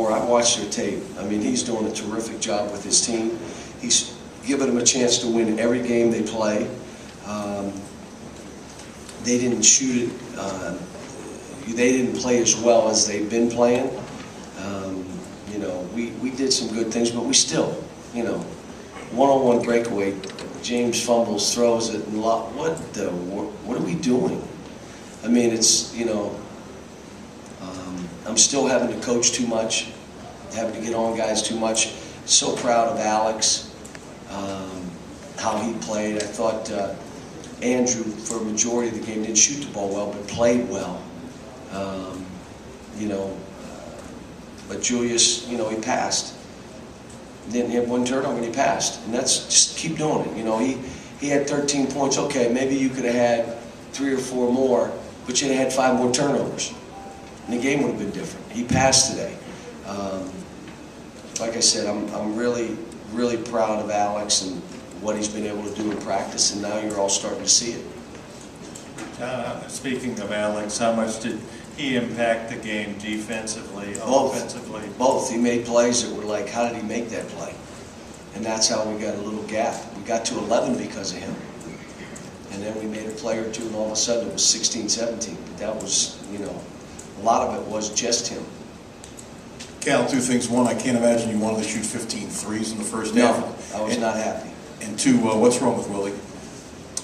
before. I've watched their tape. I mean, he's doing a terrific job with his team. He's giving them a chance to win every game they play. They didn't shoot it. They didn't play as well as they've been playing. You know, we did some good things, but we still, you know, one-on-one breakaway. James fumbles, throws it, and what are we doing? I mean, it's, you know, I'm still having to coach too much, having to get on guys too much. So proud of Alex, how he played. I thought Andrew, for a majority of the game, didn't shoot the ball well, but played well. You know, but Julius, you know, he passed. Didn't have one turnover, and he passed. And that's, just keep doing it. You know, he had 13 points. Okay, maybe you could have had 3 or 4 more, but you'd have had 5 more turnovers. And the game would have been different. He passed today. Like I said, I'm really, really proud of Alex and what he's been able to do in practice, and now you're all starting to see it. Speaking of Alex, how much did he impact the game defensively, offensively? Both. He made plays that were like, how did he make that play? And that's how we got a little gap. We got to 11 because of him. And then we made a play or two, and all of a sudden it was 16-17. But that was, you know, a lot of it was just him. Cal, 2 things. One, I can't imagine you wanted to shoot 15 threes in the first half. No, I was not happy. And 2, what's wrong with Willie?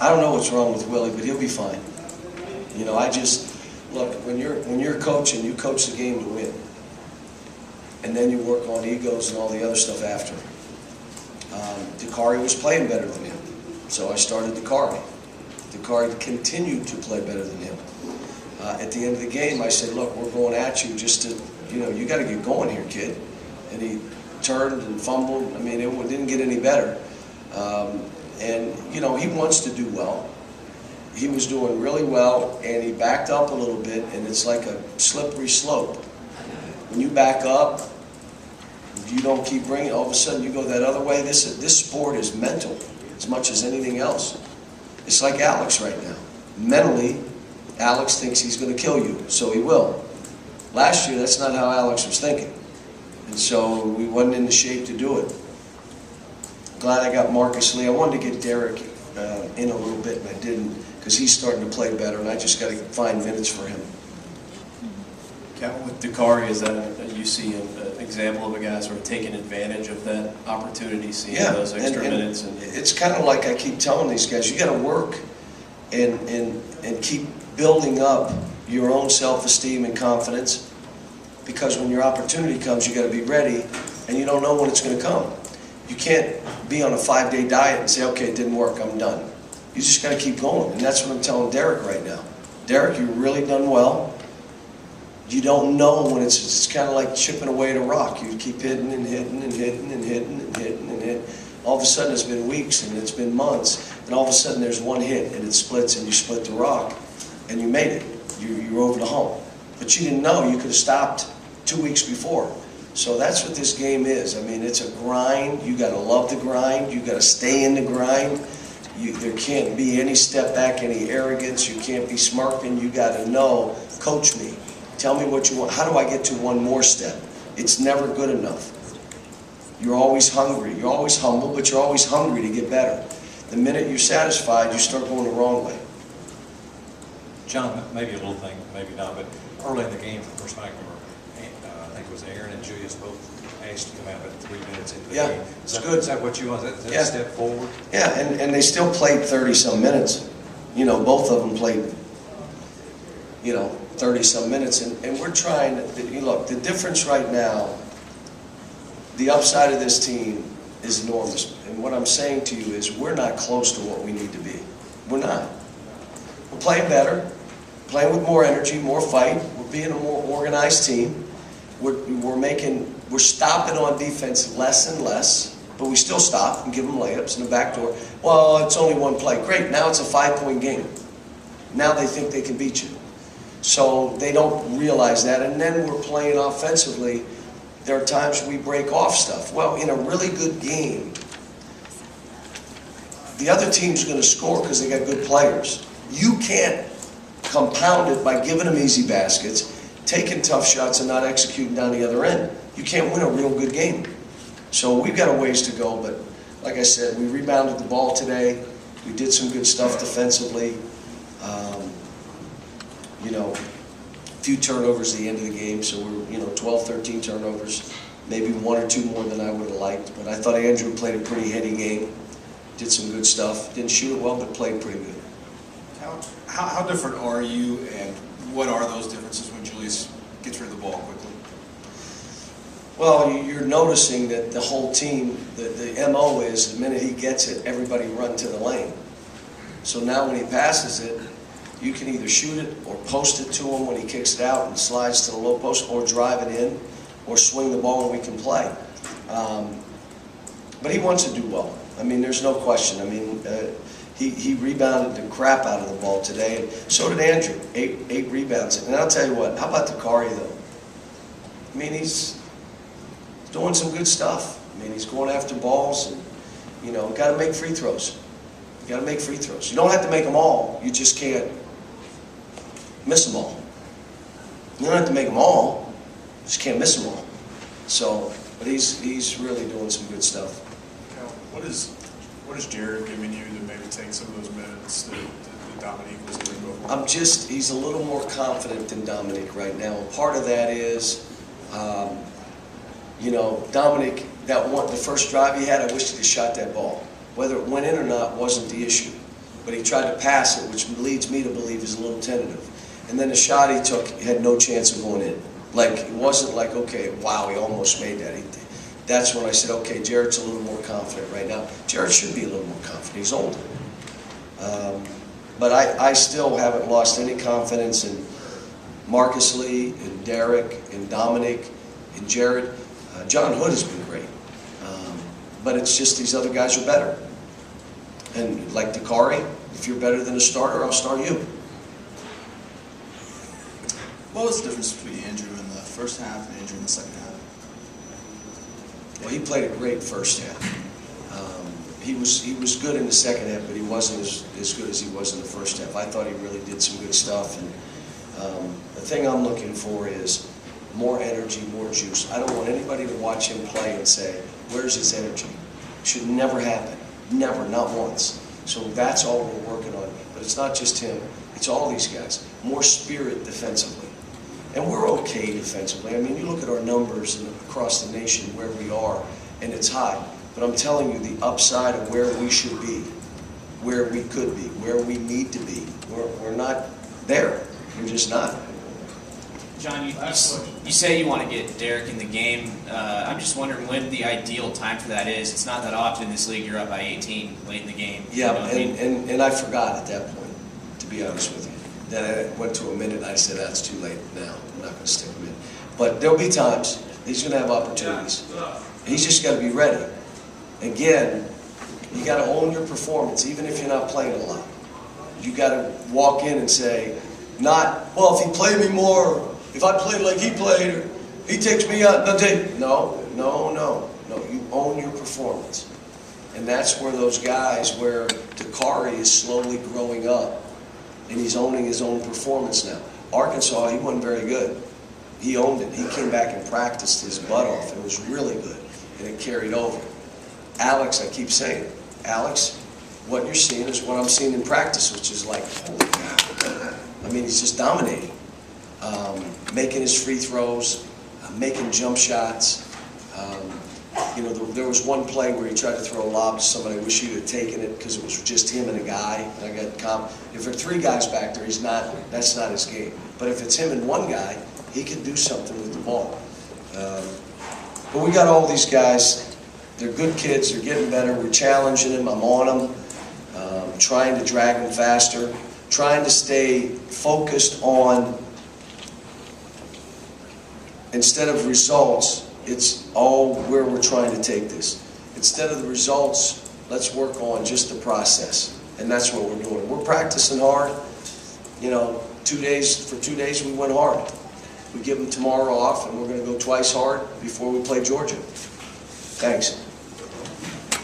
I don't know what's wrong with Willie, but he'll be fine. You know, I just, look, when you're coaching, you coach the game to win. And then you work on egos and all the other stuff after. Dakari was playing better than him, so I started Dakari. Dakari continued to play better than him. At the end of the game, I said, look, we're going at you just to, you know, you got to get going here, kid. And he turned and fumbled. I mean, it didn't get any better. And, you know, he wants to do well. He was doing really well, and he backed up a little bit, and it's like a slippery slope. When you back up, you don't keep bringing it, all of a sudden you go that other way. This sport is mental as much as anything else. It's like Alex right now. Mentally, Alex thinks he's going to kill you, so he will. Last year, that's not how Alex was thinking. And so we wasn't in the shape to do it. Glad I got Marcus Lee. I wanted to get Derek in a little bit, and I didn't, because he's starting to play better, and I just got to find minutes for him. With Dakari, is that you see an example of a guy sort of taking advantage of that opportunity, seeing those extra minutes? And it's kind of like I keep telling these guys, you got to work and keep building up your own self-esteem and confidence, because when your opportunity comes, you got to be ready, and you don't know when it's going to come. You can't be on a 5-day diet and say, okay, it didn't work, I'm done. You just got to keep going, and that's what I'm telling Derek right now. Derek, you've really done well. You don't know when it's kind of like chipping away at a rock. You keep hitting and hitting and hitting and hitting and hitting and hitting. All of a sudden it's been weeks and it's been months, and all of a sudden there's one hit and it splits, and you split the rock, and you made it. You're over the hump. But you didn't know. You could have stopped 2 weeks before. So that's what this game is. I mean, it's a grind. You got to love the grind. You got to stay in the grind. There can't be any step back, any arrogance. You can't be smirking. You got to know, coach me. Tell me what you want. How do I get to one more step? It's never good enough. You're always hungry. You're always humble, but you're always hungry to get better. The minute you're satisfied, you start going the wrong way. John, maybe a little thing, maybe not, but early in the game, for the first time I remember, I think it was Aaron and Julius both asked to come out at 3 minutes into the game. It's good. Is that what you want? Is that a step forward? Yeah, and they still played 30-some minutes. You know, both of them played, you know, 30-some minutes. And we're trying to, look, the difference right now, the upside of this team is enormous. And what I'm saying to you is we're not close to what we need to be. We're not. We're playing better, playing with more energy, more fight. We're being a more organized team. We're stopping on defense less and less, but we still stop and give them layups in the back door. Well, it's only one play. Great, now it's a 5-point game. Now they think they can beat you. So they don't realize that, and then we're playing offensively. There are times we break off stuff. Well, in a really good game, the other team's going to score because they got good players. You can't compound it by giving them easy baskets taking tough shots and not executing down the other end. You can't win a real good game. So we've got a ways to go, but like I said, we rebounded the ball today. We did some good stuff defensively. You know, a few turnovers at the end of the game, so we're 12, 13 turnovers. Maybe one or two more than I would have liked, but I thought Andrew played a pretty heady game. Did some good stuff. Didn't shoot it well, but played pretty good. How different are you, and what are those differences when Julius gets rid of the ball quickly? Well, you're noticing that the whole team, the MO is the minute he gets it, everybody run to the lane. So now when he passes it, you can either shoot it or post it to him when he kicks it out and slides to the low post, or drive it in, or swing the ball and we can play. But he wants to do well. I mean, there's no question. I mean, he rebounded the crap out of the ball today, and so did Andrew. Eight rebounds. And I'll tell you what, how about Takari, though? I mean, he's doing some good stuff. I mean, he's going after balls, and, got to make free throws. You got to make free throws. You don't have to make them all. You just can't miss them all. You don't have to make them all. You just can't miss them all. So, but he's really doing some good stuff. Cal, what is Jared giving you to maybe take some of those minutes that Dominique was doing before? He's a little more confident than Dominique right now. And part of that is, Dominique, the first drive he had, I wish he'd have shot that ball. Whether it went in or not wasn't the issue. But he tried to pass it, which leads me to believe he's a little tentative. And then the shot he took had no chance of going in. Like, it wasn't like, okay, wow, he almost made that. That's when I said, okay, Jared's a little more confident right now. Jared should be a little more confident. He's older. But I still haven't lost any confidence in Marcus Lee, and Derek, and Dominic, and Jared. John Hood has been great. But it's just these other guys are better. And like Takari, if you're better than a starter, I'll start you. What was the difference between Andrew in the first half and Andrew in the second half? Well, he played a great first half. He was good in the second half, but he wasn't as good as he was in the first half. I thought he really did some good stuff. And the thing I'm looking for is more energy, more juice. I don't want anybody to watch him play and say, where's his energy? Should never happen. Never, not once. So that's all we're working on. But it's not just him. It's all these guys. More spirit defensively. And we're okay defensively. I mean, you look at our numbers across the nation where we are, and it's high. But I'm telling you, the upside of where we should be, where we could be, where we need to be, we're not there. We're just not. John, you say you want to get Derek in the game. I'm just wondering when the ideal time for that is. It's not that often in this league you're up by 18 late in the game. Yeah, you know what I mean? and I forgot at that point, to be honest with you. Then I went to a minute and I said, that's too late now. I'm not going to stick him in. But there'll be times he's going to have opportunities. He's just got to be ready. Again, you got to own your performance, even if you're not playing a lot. You got to walk in and say, well, if he played me more, if I played like he played, or he takes me out, no. You own your performance. And that's where those guys, where Takari is slowly growing up, and he's owning his own performance now. Arkansas, he wasn't very good. He owned it. He came back and practiced his butt off. It was really good, and it carried over. Alex, I keep saying, Alex, what you're seeing is what I'm seeing in practice, which is like, holy God. I mean, he's just dominating. Making his free throws, making jump shots. There was one play where he tried to throw a lob to somebody. I wish he'd have taken it because it was just him and a guy. And I got if there are three guys back there, that's not his game. But if it's him and one guy, he can do something with the ball. But we got all these guys. They're good kids. They're getting better. We're challenging them. I'm on them, trying to drag them faster, trying to stay focused on, instead of results, it's all where we're trying to take this. Instead of the results, let's work on just the process. And that's what we're doing. We're practicing hard. 2 days, for 2 days we went hard. We give them tomorrow off, and we're going to go twice hard before we play Georgia. Thanks.